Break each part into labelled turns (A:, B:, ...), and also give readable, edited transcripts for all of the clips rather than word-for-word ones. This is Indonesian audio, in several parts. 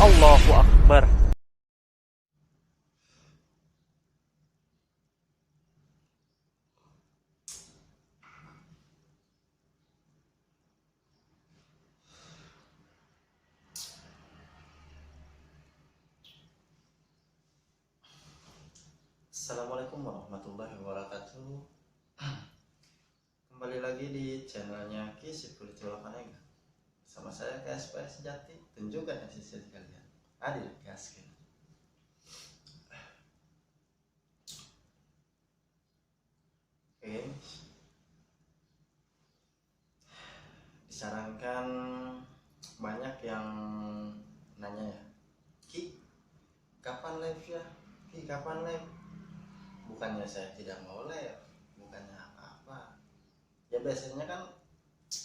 A: Allahu Akbar.
B: Assalamualaikum warahmatullahi wabarakatuh. Kembali lagi di channelnya Ki Spiritual Panega. Sama saya KSP Sejati. Tunjukkan eksistensi kalian. Adil gaskin. Oke. Disarankan banyak yang nanya ya, Ki, kapan live ya? Ki, kapan live? Bukannya saya tidak mau live, bukannya apa-apa. Ya biasanya kan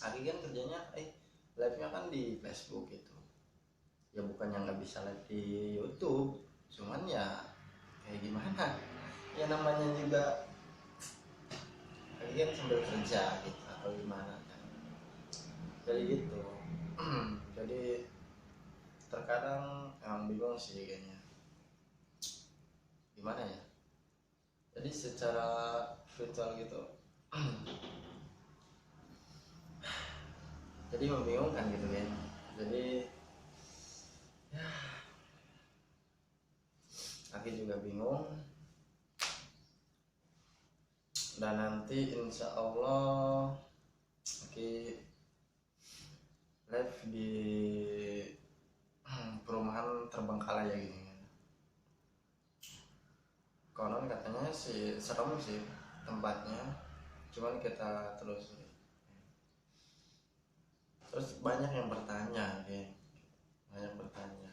B: Aki kan kerjanya live-nya kan di Facebook gitu. Ya bukannya nggak bisa live di YouTube, cuman ya kayak gimana? Ya namanya juga Aki kan sambil kerja gitu atau gimana kan. Jadi gitu. Jadi terkadang emang bingung sih kayaknya. Gimana ya? Jadi secara virtual gitu jadi membingungkan gitu kan. Jadi ya Aki juga bingung. Dan nanti insya Allah Aki live di perumahan Terbengkalai ya gini. Konon katanya sih serem sih tempatnya, cuman kita telusuri. Terus banyak yang bertanya, banyak bertanya,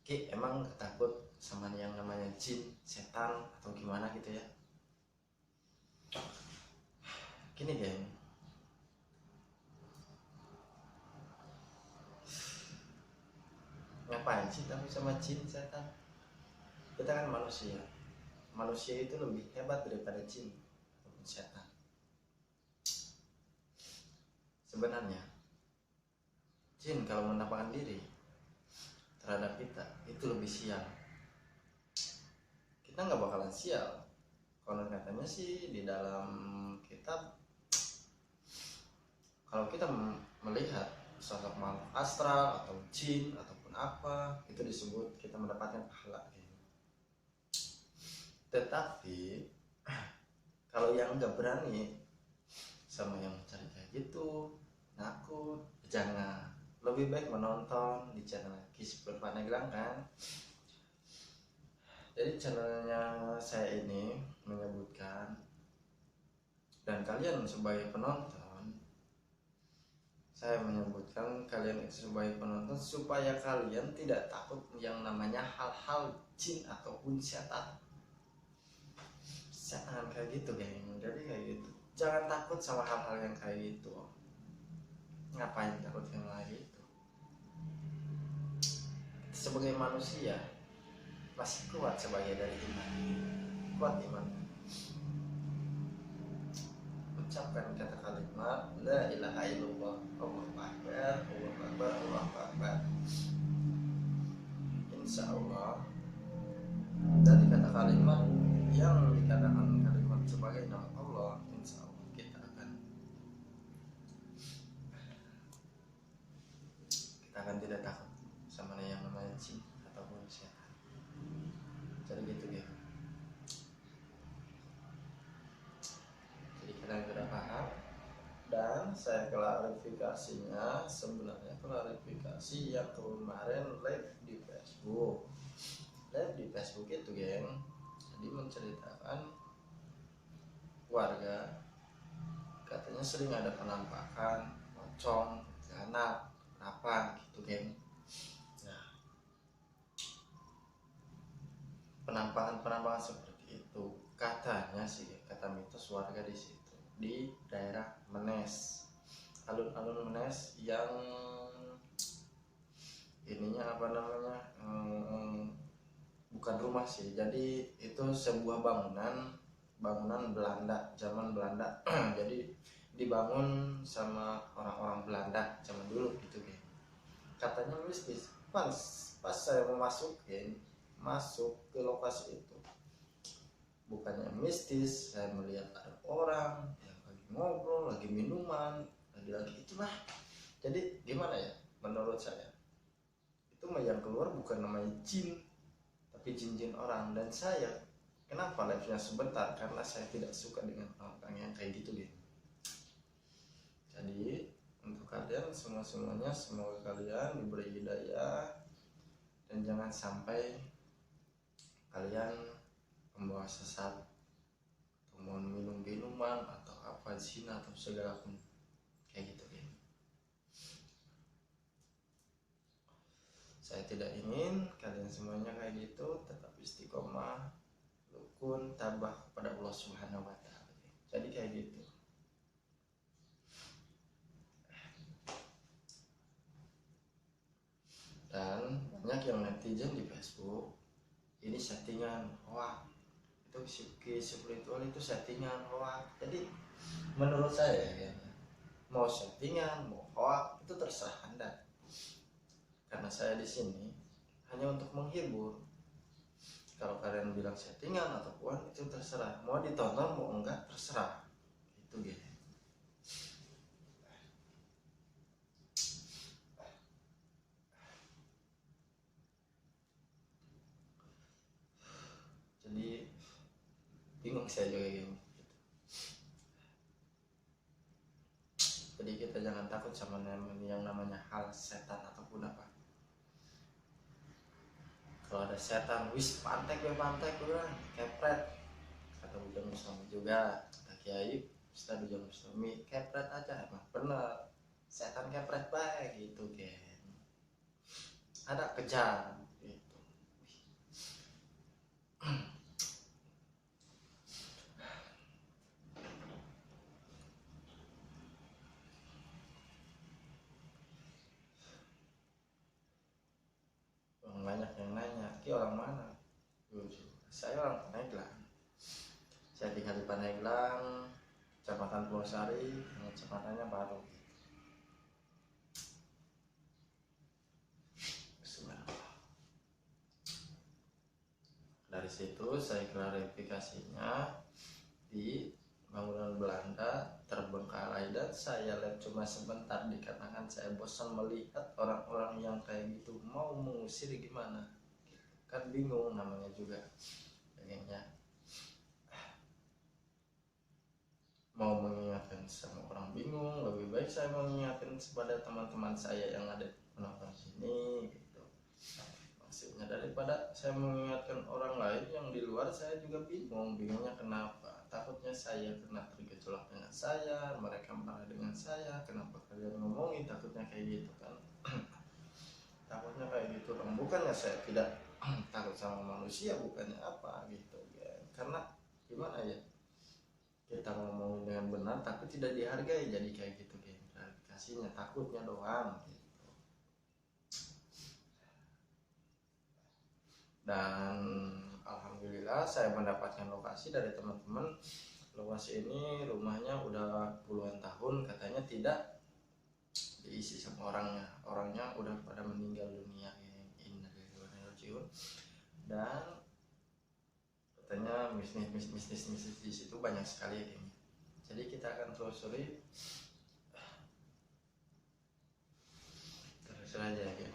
B: Ki, emang takut sama yang namanya jin, setan atau gimana gitu ya? Gini geng, ngapain sih takut sama jin, setan? Kita kan manusia. Manusia itu lebih hebat daripada jin ataupun setan. Sebenarnya jin kalau menampakkan diri terhadap kita itu lebih sial. Kita nggak bakalan sial. Konon katanya sih di dalam kitab, kalau kita melihat sosok makhluk astral atau jin ataupun apa, itu disebut kita mendapatkan pahala. Tetapi kalau yang nggak berani sama yang mencari kayak gitu, nakut, jangan. Lebih baik menonton di channel Ki Spiritual Panega kan. Jadi channelnya saya ini menyebutkan, dan kalian sebagai penonton, saya menyebutkan kalian itu sebagai penonton supaya kalian tidak takut yang namanya hal-hal jin ataupun setan. Jangan kayak gitu geng. Jadi kayak gitu, jangan takut sama hal-hal yang kayak gitu. Ngapain takut yang kayak gitu? Sebagai manusia masih kuat sebagai dari iman. Kuat iman. Ucapkan kata kalimat la ilaha illallah, Allahu akbar, Allahu akbar, Allahu akbar. Insya Allah dari kata kalimat yang dikatakan kalimat sebagai nama Allah, insya Allah kita akan tidak takut sama yang namanya jin ataupun setan. Jadi gitu ya. Jadi kalian sudah paham, dan saya klarifikasinya, sebenarnya klarifikasi yang kemarin live di Facebook. Live di Facebook itu geng, jadi menceritakan warga katanya sering ada penampakan pocong, anak, apa gitu geng. Nah, penampakan seperti itu katanya sih, kata mitos warga di situ, di daerah Menes, alun-alun Menes yang ininya apa namanya, bukan rumah sih, jadi itu sebuah bangunan Belanda, zaman Belanda. Jadi dibangun sama orang-orang Belanda zaman dulu gitu kan. Katanya mistis, pas pas saya masuk ke lokasi itu, bukannya mistis, saya melihat ada orang yang lagi ngobrol, lagi minuman, lagi itulah. Jadi gimana ya, menurut saya itu yang keluar bukan namanya jin, tapi jin-jin orang. Dan saya kenapa live-nya sebentar, karena saya tidak suka dengan orang yang kayak gitu gitu. Jadi untuk kalian semuanya, semoga kalian diberi hidayah dan jangan sampai kalian membawa sesat atau mau minum minuman atau apa zina atau segala pun kayak gitu ya. Saya tidak ingin kalian semuanya kayak gitu, tetap istiqomah, rukun, tabah kepada Allah Subhanahu wa taala. Jadi kayak gitu. Dan banyak yang netizen di Facebook ini settingan, wah itu spiritual itu settingan, wah. Jadi menurut saya ya, mau settingan mau hoax itu terserah Anda, karena saya di sini hanya untuk menghibur. Kalau kalian bilang settingan ataupun itu terserah, mau ditonton mau enggak terserah, itu gitu. Jadi bingung saya juga gini. Jadi kita jangan takut sama yang namanya hal setan ataupun apa. Kalau ada setan, wis pantek udah kepret. Kata Ujang Muslimi juga, kata Kiai Ustaz Ujang Muslimi, kepret aja emang bener. Setan kepret baik gitu kan. Ada kejar gitu. Banyak yang nanya, Ki orang mana? Saya orang Pandeglang. Saya tinggal di Pandeglang, Kecamatan Purwosari, kecamatannya Baru. Dari situ saya klarifikasinya, di bangunan Belanda terbengkalai dan saya lihat cuma sebentar dikarenakan saya bosan melihat orang-orang yang kayak gitu, mau mengusir gimana kan bingung namanya juga pengennya mau mengingatkan sama orang bingung. Lebih baik saya mengingatkan kepada teman-teman saya yang ada menonton sini gitu, maksudnya daripada saya mengingatkan orang lain yang di luar. Saya juga bingungnya kenapa, takutnya saya kena tergejolak dengan saya, mereka marah dengan saya, kenapa kalian ngomongin, takutnya kayak gitu kan. Takutnya kayak gitu kan, bukannya saya tidak takut sama manusia, bukannya apa gitu ya, karena gimana ya, kita ngomongin dengan benar tapi tidak dihargai, jadi kayak gitu kan klarifikasinya, takutnya doang gitu. Dan alhamdulillah saya mendapatkan lokasi dari teman-teman. Lokasi ini rumahnya udah puluhan tahun, katanya tidak diisi sama orangnya udah pada meninggal dunia. Dan katanya mistis di situ banyak sekali kayaknya. Jadi kita akan telusuri terus aja ya.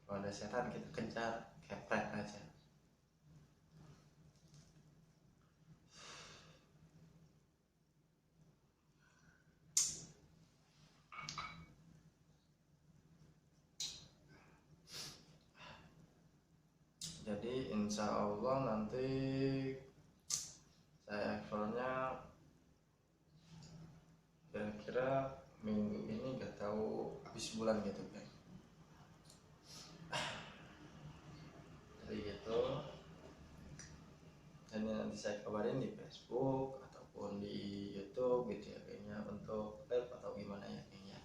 B: Kalau ada setan kita kejar, kepret aja. Jadi insya Allah nanti saya explore-nya kira-kira minggu ini, gak tahu habis bulan gitu kan. Jadi gitu. Dan nanti saya kabarin di Facebook ataupun di YouTube gitu ya kayaknya, untuk live atau gimana ya kayaknya.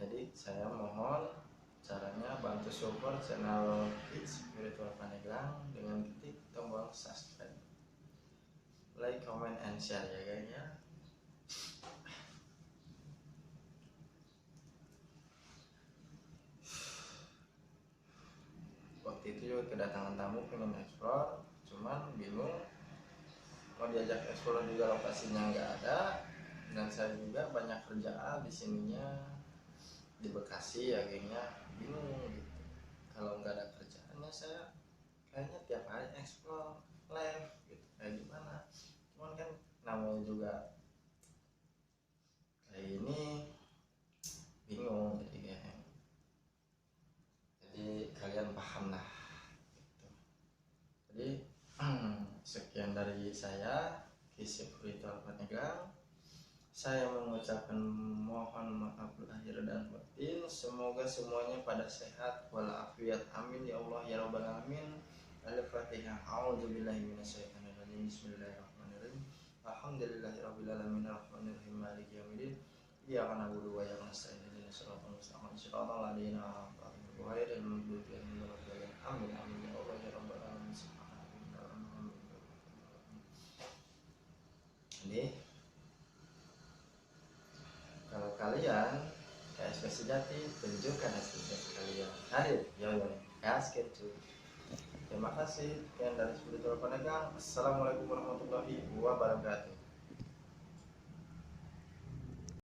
B: Jadi saya mohon caranya bantu support channel Spiritual Pandeglang dengan ketik tombol subscribe, like, comment, and share ya kayaknya. kedatangan tamu pengen explore, cuman bingung mau diajak explore juga lokasinya nggak ada, dan saya juga banyak kerjaan di sininya di Bekasi ya, kayaknya bingung gitu. Kalau nggak ada kerjaannya saya kayaknya tiap hari explore live gitu, kayak gimana. Cuman kan namanya juga kayak ini bingung, jadi kalian paham lah gitu. Jadi sekian dari saya, Kisip Ritual Panegang. Saya mengucapkan mohon maaf lahir dan batin. Semoga semuanya pada sehat walafiat. Amin ya Allah ya rabbal alamin. Al-Fatihah. A'udzubillahi minasyaitonir rajim. Bismillahirrahmanirrahim. Alhamdulillahirabbil alamin arrahmanirrahim maliki yaumiddin. Iyyaka na'budu wa iyyaka nasta'in. Ihdinas siratal mustaqim. Shiratal ladzina an'amta 'alaihim ghairil maghdubi 'alaihim waladdallin. Amin amin ya Allah ya rabbal alamin. Jadi kalau kalian KSP sejati, tunjukkan hasil sejati kalian. Hadir, yo gasket tuh. Terima kasih. Sekian dari Spiritual Panegang. Assalamualaikum warahmatullahi wabarakatuh.